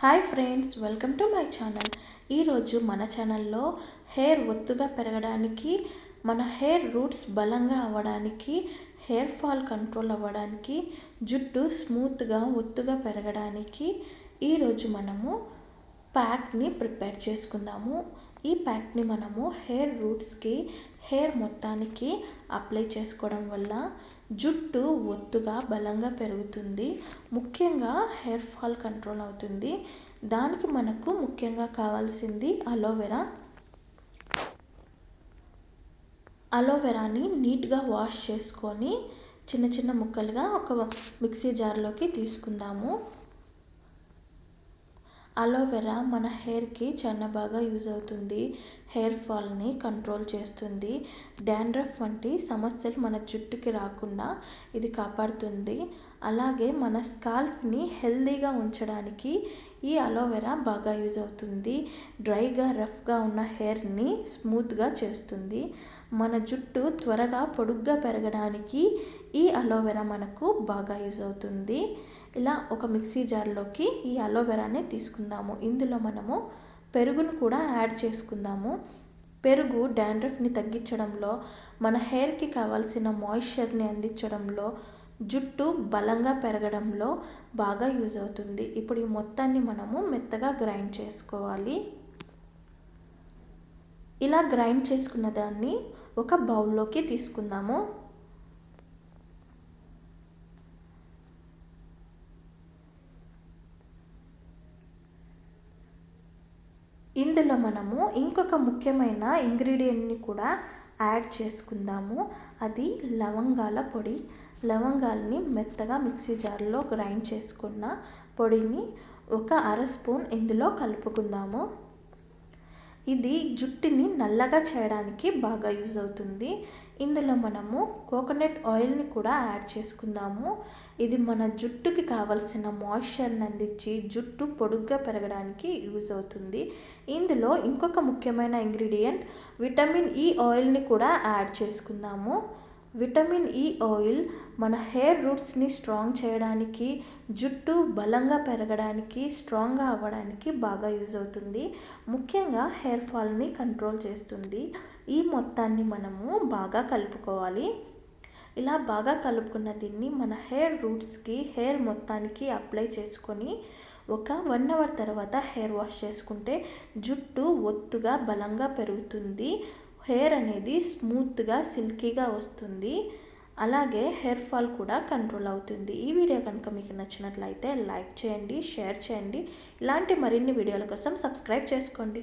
Hi friends, welcome to my channel. ఈరోజు మన ఛానల్లో హెయిర్ ఒత్తుగా పెరగడానికి, మన హెయిర్ రూట్స్ బలంగా అవ్వడానికి, హెయిర్ ఫాల్ కంట్రోల్ అవ్వడానికి, జుట్టు స్మూత్గా ఒత్తుగా పెరగడానికి ఈరోజు మనము ప్యాక్ని ప్రిపేర్ చేసుకుందాము. ఈ ప్యాక్ని మనము హెయిర్ రూట్స్కి, హెయిర్ మొత్తానికి అప్లై చేసుకోవడం వల్ల జుట్టు ఒత్తుగా బలంగా పెరుగుతుంది. ముఖ్యంగా హెయిర్ ఫాల్ కంట్రోల్ అవుతుంది. దానికి మనకు ముఖ్యంగా కావాల్సింది అలోవెరా. అలోవెరాని నీట్గా వాష్ చేసుకొని చిన్న చిన్న ముక్కలుగా ఒక మిక్సీ జార్లోకి తీసుకుందాము. అలోవెరా మన హెయిర్కి చాలా బాగా యూజ్ అవుతుంది. హెయిర్ ఫాల్ని కంట్రోల్ చేస్తుంది. డాండ్రఫ్ వంటి సమస్యలు మన జుట్టుకి రాకుండా ఇది కాపాడుతుంది. అలాగే మన స్కాల్ప్ని హెల్దీగా ఉంచడానికి ఈ అలోవెరా బాగా యూజ్ అవుతుంది. డ్రైగా రఫ్గా ఉన్న హెయిర్ని స్మూత్గా చేస్తుంది. మన జుట్టు త్వరగా పొడుగ్గా పెరగడానికి ఈ అలోవెరా మనకు బాగా యూజ్ అవుతుంది. ఇలా ఒక మిక్సీ జార్లోకి ఈ అలోవెరాని తీసుకుందాము. ఇందులో మనము పెరుగును కూడా యాడ్ చేసుకుందాము. పెరుగు డాండ్రఫ్ని తగ్గించడంలో, మన హెయిర్కి కావాల్సిన మాయిశ్చర్ని అందించడంలో, జుట్టు బలంగా పెరగడంలో బాగా యూజ్ అవుతుంది. ఇప్పుడు ఈ మొత్తాన్ని మనము మెత్తగా గ్రైండ్ చేసుకోవాలి. ఇలా గ్రైండ్ చేసుకున్న దాన్ని ఒక బౌల్లోకి తీసుకుందాము. ఇందులో మనము ఇంకొక ముఖ్యమైన ఇంగ్రీడియంట్ని కూడా యాడ్ చేసుకుందాము. అది లవంగాల పొడి. లవంగాల్ని మెత్తగా మిక్సీ జార్లో గ్రైండ్ చేసుకున్న పొడిని ఒక అర స్పూన్ ఇందులో కలుపుకుందాము. ఇది జుట్టుని నల్లగా చేయడానికి బాగా యూజ్ అవుతుంది. ఇందులో మనము కోకోనట్ ఆయిల్ని కూడా యాడ్ చేసుకుందాము. ఇది మన జుట్టుకి కావలసిన మాయిశ్చర్ని అందించి జుట్టు పొడుగ్గా పెరగడానికి యూజ్ అవుతుంది. ఇందులో ఇంకొక ముఖ్యమైన ఇంగ్రీడియంట్ విటమిన్ ఈ ఆయిల్ని కూడా యాడ్ చేసుకుందాము. విటమిన్ ఈ ఆయిల్ మన హెయిర్ రూట్స్ని స్ట్రాంగ్ చేయడానికి, జుట్టు బలంగా పెరగడానికి, స్ట్రాంగ్గా అవ్వడానికి బాగా యూజ్ అవుతుంది. ముఖ్యంగా హెయిర్ ఫాల్ని కంట్రోల్ చేస్తుంది. ఈ మొత్తాన్ని మనము బాగా కలుపుకోవాలి. ఇలా బాగా కలుపుకున్న దీన్ని మన హెయిర్ రూట్స్కి, హెయిర్ మొత్తానికి అప్లై చేసుకొని ఒక 1 అవర్ తర్వాత హెయిర్ వాష్ చేసుకుంటే జుట్టు ఒత్తుగా బలంగా పెరుగుతుంది. హెయిర్ అనేది స్మూత్గా, సిల్కీగా వస్తుంది. అలాగే హెయిర్ ఫాల్ కూడా కంట్రోల్ అవుతుంది. ఈ వీడియో కనుక మీకు నచ్చినట్లయితే లైక్ చేయండి, షేర్ చేయండి. ఇలాంటి మరిన్ని వీడియోల కోసం సబ్స్క్రైబ్ చేసుకోండి.